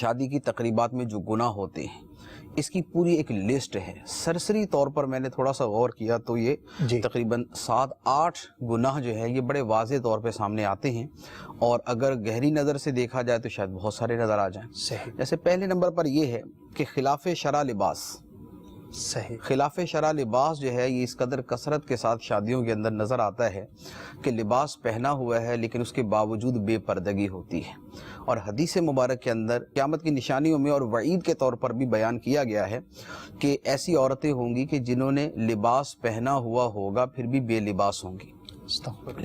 شادی کی تقریبات میں جو گناہ ہوتے ہیں اس کی پوری ایک لسٹ ہے۔ سرسری طور پر میں نے تھوڑا سا غور کیا تو یہ تقریباً 7-8 گناہ جو ہے یہ بڑے واضح طور پہ سامنے آتے ہیں، اور اگر گہری نظر سے دیکھا جائے تو شاید بہت سارے نظر آ جائیں۔ جیسے پہلے نمبر پر یہ ہے کہ خلاف شرع لباس۔ خلاف شرع لباس جو ہے یہ اس قدر کثرت کے ساتھ شادیوں کے اندر نظر آتا ہے کہ لباس پہنا ہوا ہے لیکن اس کے باوجود بے پردگی ہوتی ہے، اور حدیث مبارک کے اندر قیامت کی نشانیوں میں اور وعید کے طور پر بھی بیان کیا گیا ہے کہ ایسی عورتیں ہوں گی کہ جنہوں نے لباس پہنا ہوا ہوگا پھر بھی بے لباس ہوں گی،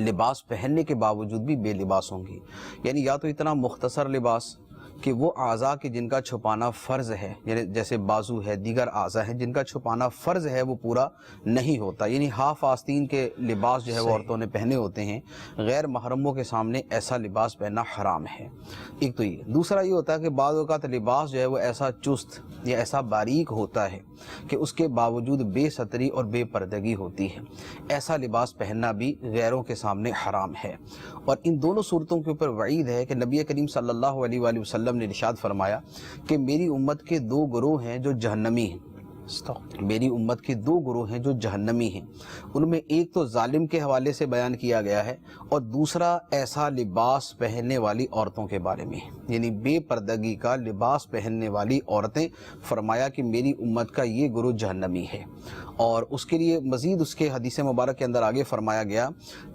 لباس پہننے کے باوجود بھی بے لباس ہوں گی۔ یعنی یا تو اتنا مختصر لباس کہ وہ اعضاء کے جن کا چھپانا فرض ہے، یعنی جیسے بازو ہے، دیگر اعضاء ہیں جن کا چھپانا فرض ہے وہ پورا نہیں ہوتا، یعنی ہاف آستین کے لباس جو ہے وہ عورتوں نے پہنے ہوتے ہیں، غیر محرموں کے سامنے ایسا لباس پہننا حرام ہے۔ ایک تو یہ، دوسرا یہ ہوتا ہے کہ بعض اوقات لباس جو ہے وہ ایسا چست یا ایسا باریک ہوتا ہے کہ اس کے باوجود بے ستری اور بے پردگی ہوتی ہے، ایسا لباس پہننا بھی غیروں کے سامنے حرام ہے۔ اور ان دونوں صورتوں کے اوپر وعید ہے کہ نبی کریم صلی اللہ علیہ وآلہ وسلم نے ارشاد فرمایا کہ میری امت کے 2 گروہ ہیں جو جہنمی ہیں، میری امت کے 2 گروہ ہیں جو جہنمی ہیں۔ ان میں ایک تو ظالم کے حوالے سے بیان کیا گیا ہے، اور دوسرا ایسا لباس پہننے والی عورتوں کے بارے میں، یعنی بے پردگی کا لباس پہننے والی عورتیں، فرمایا کہ میری امت کا یہ گروہ جہنمی ہے۔ اور اس کے لیے مزید اس کے حدیث مبارک کے اندر آگے فرمایا گیا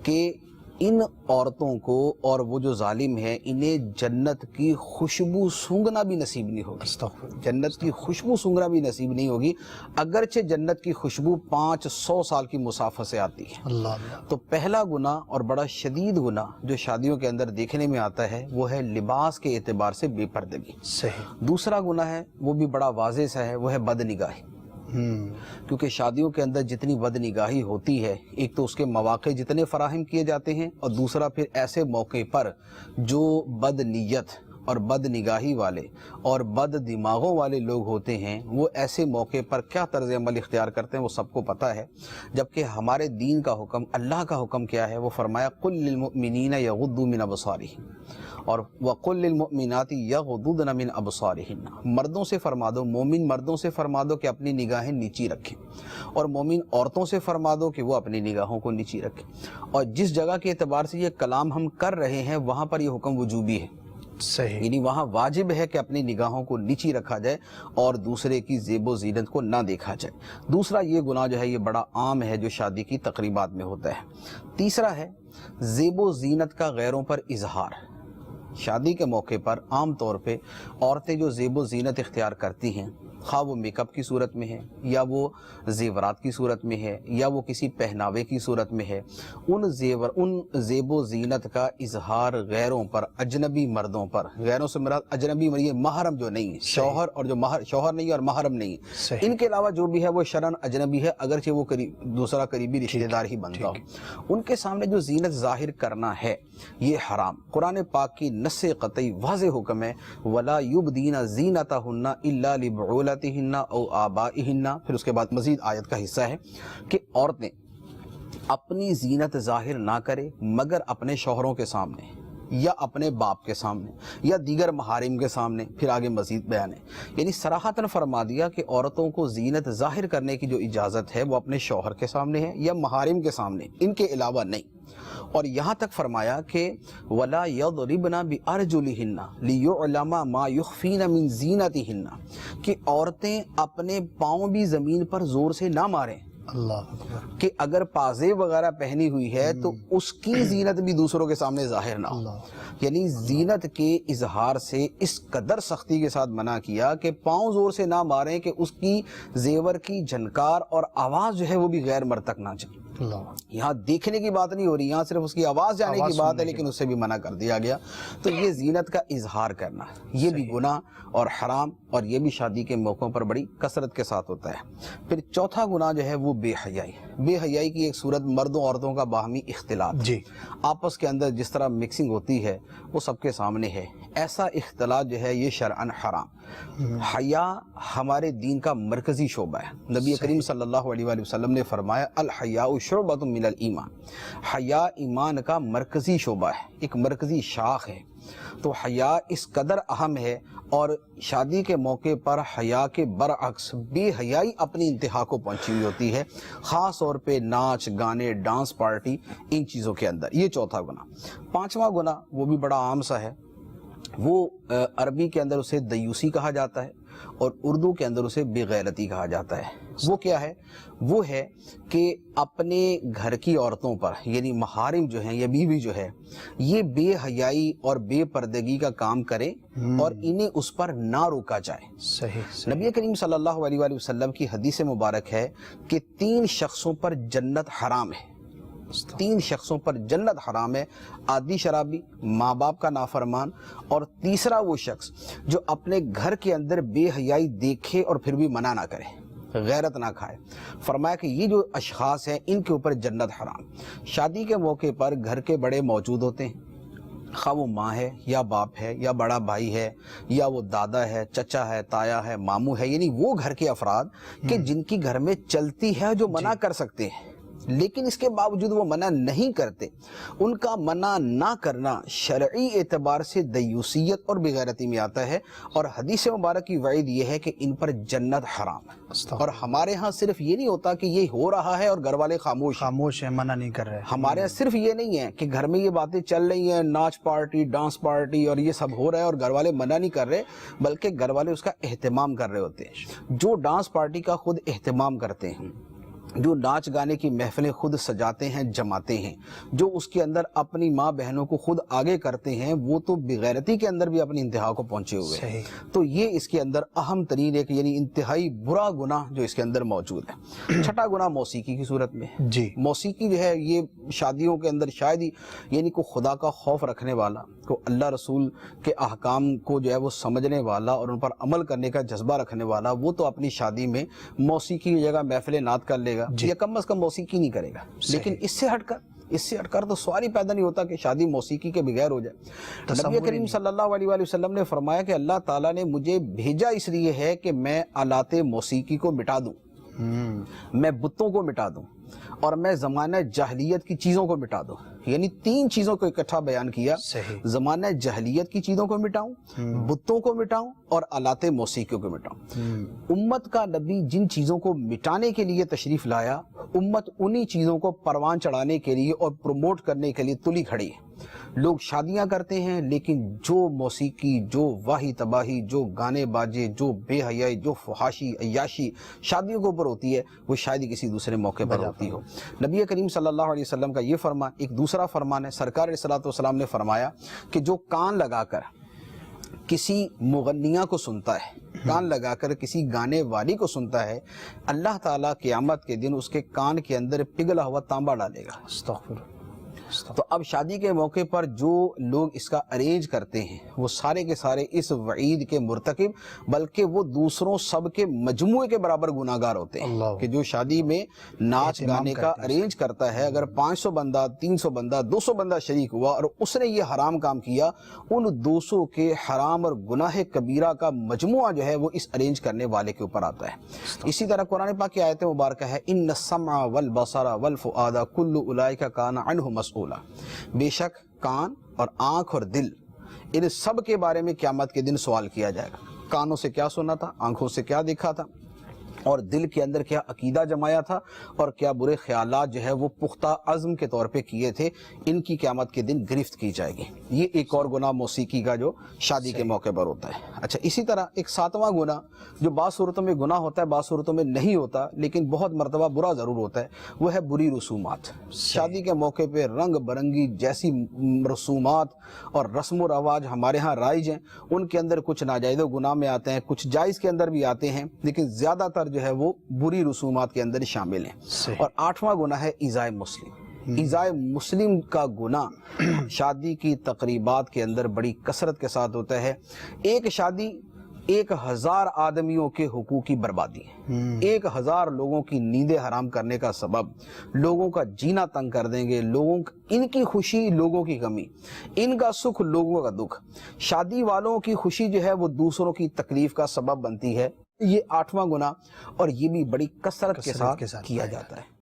کہ ان عورتوں کو اور وہ جو ظالم ہیں انہیں جنت کی خوشبو سونگنا بھی نصیب نہیں ہوگی، جنت کی خوشبو سونگنا بھی نصیب نہیں ہوگی، اگرچہ جنت کی خوشبو 500 سال کی مسافت سے آتی ہے۔ تو پہلا گناہ اور بڑا شدید گناہ جو شادیوں کے اندر دیکھنے میں آتا ہے وہ ہے لباس کے اعتبار سے بے پردگی۔ دوسرا گناہ ہے وہ بھی بڑا واضح سا ہے، وہ ہے بد نگاہی۔ کیونکہ شادیوں کے اندر جتنی بد نگاہی ہوتی ہے، ایک تو اس کے مواقع جتنے فراہم کیے جاتے ہیں، اور دوسرا پھر ایسے موقع پر جو بد نیت اور بد نگاہی والے اور بد دماغوں والے لوگ ہوتے ہیں وہ ایسے موقع پر کیا طرز عمل اختیار کرتے ہیں وہ سب کو پتہ ہے۔ جبکہ ہمارے دین کا حکم، اللہ کا حکم کیا ہے؟ وہ فرمایا قُل لِّلْمُؤْمِنِينَ يَغُضُّوا مِنْ أَبْصَارِهِمْ اور وَقُل لِّلْمُؤْمِنَاتِ يَغْضُضْنَ مِنْ أَبْصَارِهِنَّ، مردوں سے فرما دو، مومن مردوں سے فرما دو کہ اپنی نگاہیں نیچی رکھیں، اور مومن عورتوں سے فرما دو کہ وہ اپنی نگاہوں کو نیچی رکھیں۔ اور جس جگہ کے اعتبار سے یہ کلام ہم کر رہے ہیں وہاں پر یہ حکم وجوبی ہے، یعنی وہاں واجب ہے کہ اپنی نگاہوں کو نیچی رکھا جائے اور دوسرے کی زیب و زینت کو نہ دیکھا جائے۔ دوسرا یہ گناہ جو ہے یہ بڑا عام ہے جو شادی کی تقریبات میں ہوتا ہے۔ تیسرا ہے زیب و زینت کا غیروں پر اظہار۔ شادی کے موقع پر عام طور پہ عورتیں جو زیب و زینت اختیار کرتی ہیں، خواہ وہ میک اپ کی صورت میں ہے یا وہ زیورات کی صورت میں ہے یا وہ کسی پہناوے کی صورت میں ہے، ان زیب و زینت کا اظہار غیروں پر، اجنبی مردوں پر، غیروں سے مراد اجنبی یہ محرم جو نہیں ہے، شوہر اور جو شوہر نہیں اور محرم نہیں ہے، ان کے علاوہ جو بھی ہے وہ شرعاً اجنبی ہے، اگرچہ وہ دوسرا قریبی رشتہ دار ہی بنتا ہو، ان کے سامنے جو زینت ظاہر کرنا ہے یہ حرام۔ قرآن پاک کی نص قطعی واضح حکم ہے وَلَا يُبْدِينَ زِينَتَهُنَّ إِلَّا لِبُعُولَتِهِنَّ أَوْ آبَائِهِنَّ۔ پھر اس کے بعد مزید آیت کا حصہ ہے کہ عورتیں اپنی زینت ظاہر نہ کرے مگر اپنے شوہروں کے سامنے یا اپنے باپ کے سامنے یا دیگر محارم کے سامنے۔ پھر آگے مزید بیان ہے، یعنی صراحتاً فرما دیا کہ عورتوں کو زینت ظاہر کرنے کی جو اجازت ہے وہ اپنے شوہر کے سامنے ہے یا محارم کے سامنے، ان کے علاوہ نہیں۔ اور یہاں تک فرمایا کہ وَلَا يَضْرِبْنَ بِأَرْجُلِهِنَّ لِيُعْلَمَ مَا يُخْفِينَ مِنْ زِينَتِهِنَّ کہ عورتیں اپنے پاؤں بھی زمین پر زور سے نہ ماریں، کہ اگر پازیب وغیرہ پہنی ہوئی ہے تو اس کی زینت بھی دوسروں کے سامنے ظاہر نہ ہو، یعنی زینت کے اظہار سے اس قدر سختی کے ساتھ منع کیا کہ پاؤں زور سے نہ ماریں کہ اس کی زیور کی جھنکار اور آواز جو ہے وہ بھی غیر مرد تک نہ جائے۔ یہاں دیکھنے کی بات نہیں ہو رہی، یہاں صرف اس کی آواز جانے کی بات ہے، لیکن اس سے بھی منع کر دیا گیا۔ تو یہ زینت کا اظہار کرنا یہ بھی گناہ اور حرام، اور یہ بھی شادی کے موقعوں پر بڑی کثرت کے ساتھ ہوتا ہے۔ پھر چوتھا گناہ جو ہے وہ بے حیائی۔ بے حیائی کی ایک صورت مردوں عورتوں کا باہمی اختلاط، آپس کے اندر جس طرح مکسنگ ہوتی ہے وہ سب کے سامنے ہے، ایسا اختلاط جو ہے یہ شرعاً حرام۔ حیا ہمارے دین کا مرکزی شعبہ ہے۔ نبی کریم صلی اللہ علیہ وآلہ وسلم نے فرمایا الحیاء شعبۃ من الایمان، حیا ایمان کا مرکزی شعبہ ہے، ایک مرکزی شاخ ہے۔ تو حیا اس قدر اہم ہے اور شادی کے موقع پر حیا کے برعکس بے حیائی اپنی انتہا کو پہنچی ہوئی ہوتی ہے، خاص طور پہ ناچ گانے ڈانس پارٹی ان چیزوں کے اندر۔ یہ چوتھا گناہ۔ پانچواں گناہ وہ بھی بڑا عام سا ہے، وہ عربی کے اندر اسے دیوسی کہا جاتا ہے اور اردو کے اندر اسے بے غیرتی کہا جاتا ہے۔ وہ کیا ہے؟ وہ ہے کہ اپنے گھر کی عورتوں پر یعنی محارم جو ہیں یا بیوی جو ہے یہ بے حیائی اور بے پردگی کا کام کرے اور انہیں اس پر نہ روکا جائے۔ صحیح۔ نبی کریم صلی اللہ علیہ وآلہ وسلم کی حدیث مبارک ہے کہ 3 شخصوں پر جنت حرام ہے، 3 شخصوں پر جنت حرام ہے، عادی شرابی، ماں باپ کا نافرمان، اور تیسرا وہ شخص جو اپنے گھر کے اندر بے حیائی دیکھے اور پھر بھی منع نہ کرے، غیرت نہ کھائے۔ فرمایا کہ یہ جو اشخاص ہیں ان کے اوپر جنت حرام۔ شادی کے موقع پر گھر کے بڑے موجود ہوتے ہیں، خواہ وہ ماں ہے یا باپ ہے یا بڑا بھائی ہے یا وہ دادا ہے، چچا ہے، تایا ہے، ماموں ہے، یعنی وہ گھر کے افراد کہ جن کی گھر میں چلتی ہے جو منع کر سکتے ہیں لیکن اس کے باوجود وہ منع نہیں کرتے۔ ان کا منع نہ کرنا شرعی اعتبار سے دیوسیت اور بغیرتی میں آتا ہے، اور حدیث مبارک کی وعید یہ ہے کہ ان پر جنت حرام ہے۔ اور ہمارے ہاں صرف یہ نہیں ہوتا کہ یہ ہو رہا ہے اور گھر والے خاموش ہیں، منع نہیں کر رہے۔ ہمارے ہاں صرف یہ نہیں ہے کہ گھر میں یہ باتیں چل رہی ہیں، ناچ پارٹی ڈانس پارٹی اور یہ سب ہو رہا ہے اور گھر والے منع نہیں کر رہے، بلکہ گھر والے اس کا اہتمام کر رہے ہوتے ہیں۔ جو ڈانس پارٹی کا خود اہتمام کرتے ہیں، جو ناچ گانے کی محفلیں خود سجاتے ہیں جماتے ہیں، جو اس کے اندر اپنی ماں بہنوں کو خود آگے کرتے ہیں، وہ تو بغیرتی کے اندر بھی اپنی انتہا کو پہنچے ہوئے ہیں۔ تو یہ اس کے اندر اہم ترین ایک یعنی انتہائی برا گناہ جو اس کے اندر موجود ہے۔ چھٹا گناہ موسیقی کی صورت میں۔ موسیقی جو ہے یہ شادیوں کے اندر شاید ہی یعنی کو خدا کا خوف رکھنے والا، کو اللہ رسول کے احکام کو جو ہے وہ سمجھنے والا اور ان پر عمل کرنے کا جذبہ رکھنے والا، وہ تو اپنی شادی میں موسیقی کی جگہ محفل نعت کر لے گا یا کم از کم موسیقی نہیں کرے گا، لیکن اس سے ہٹ کر تو سوال ہی پیدا نہیں ہوتا کہ شادی موسیقی کے بغیر ہو جائے۔ نبی کریم صلی اللہ علیہ وآلہ وسلم نے فرمایا کہ اللہ تعالیٰ نے مجھے بھیجا اس لیے ہے کہ میں آلات موسیقی کو مٹا دوں، میں بتوں کو مٹا دوں، اور میں زمانہ جاہلیت کی چیزوں کو مٹا دوں۔ یعنی 3 چیزوں کو اکٹھا بیان کیا، زمانہ جاہلیت کی چیزوں کو مٹاؤں، بتوں کو مٹاؤں اور آلات موسیقی کو مٹاؤں۔ امت کا نبی جن چیزوں کو مٹانے کے لیے تشریف لایا، امت انہی چیزوں کو پروان چڑھانے کے لیے اور پروموٹ کرنے کے لیے تلی کھڑی ہے۔ لوگ شادیاں کرتے ہیں لیکن جو موسیقی، جو واہی تباہی، جو گانے باجے، جو بے حیائی، جو فحاشی عیاشی شادیوں کے اوپر ہوتی ہے، وہ شاید ہی کسی دوسرے موقع پر ہوتی ہو۔ نبی کریم صلی اللہ علیہ وسلم کا یہ فرمان ایک دوسرا فرمان ہے۔ سرکار علیہ الصلوۃ والسلام نے فرمایا کہ جو کان لگا کر کسی مغنیہ کو سنتا ہے، کان لگا کر کسی گانے والی کو سنتا ہے، اللہ تعالیٰ قیامت کے دن اس کے کان کے اندر پگھلا ہوا تانبا ڈالے گا۔ استغفر۔ تو اب شادی کے موقع پر جو لوگ اس کا ارینج کرتے ہیں وہ سارے کے سارے اس وعید کے مرتکب، بلکہ وہ دوسروں سب کے مجموعے کے برابر گناہگار ہوتے ہیں۔ کہ جو شادی میں ناچ گانے کا ارینج کرتا ہے، اگر 500 بندہ، 300 بندہ، 200 بندہ شریک ہوا اور اس نے یہ حرام کام کیا، ان 200 کے حرام اور گناہ کبیرہ کا مجموعہ جو ہے وہ اس ارینج کرنے والے کے اوپر آتا ہے۔ اسی طرح قرآن پاک کی آیت مبارکہ ہے ان السمع والبصر والفؤاد کل اولئک کان عنہ مسئولا، بے شک کان اور آنکھ اور دل، ان سب کے بارے میں قیامت کے دن سوال کیا جائے گا۔ کانوں سے کیا سنا تھا، آنکھوں سے کیا دیکھا تھا، اور دل کے اندر کیا عقیدہ جمایا تھا، اور کیا برے خیالات جو ہے وہ پختہ عزم کے طور پہ کیے تھے، ان کی قیامت کے دن گرفت کی جائے گی۔ یہ ایک اور گناہ موسیقی کا جو شادی کے موقع پر ہوتا ہے۔ اچھا، اسی طرح ایک 7واں گناہ جو بعض صورتوں میں گناہ ہوتا ہے، بعض صورتوں میں نہیں ہوتا، لیکن بہت مرتبہ برا ضرور ہوتا ہے، وہ ہے بری رسومات۔ شادی کے موقع پہ رنگ برنگی جیسی رسومات اور رسم و رواج ہمارے ہاں رائج ہیں، ان کے اندر کچھ ناجائز و گناہ میں آتے ہیں، کچھ جائز کے اندر بھی آتے ہیں، لیکن زیادہ تر جو ہے وہ بری رسومات کے اندر شامل ہیں۔ اور 8واں گناہ ہے ایذائے مسلم۔ ایذائے مسلم کا گناہ شادی کی تقریبات کے اندر بڑی کثرت کے ساتھ ہوتا ہے۔ ایک شادی 1000 آدمیوں کے حقوق کی بربادی ہے، 1000 لوگوں کی نیندیں حرام کرنے کا سبب، لوگوں کا جینا تنگ کر دیں گے، ان کی خوشی لوگوں کی غمی، ان کا سکھ لوگوں کا دکھ۔ شادی والوں کی خوشی جو ہے وہ دوسروں کی تکلیف کا سبب بنتی ہے۔ یہ 8واں گناہ، اور یہ بھی بڑی کثرت کے ساتھ کیا جاتا ہے۔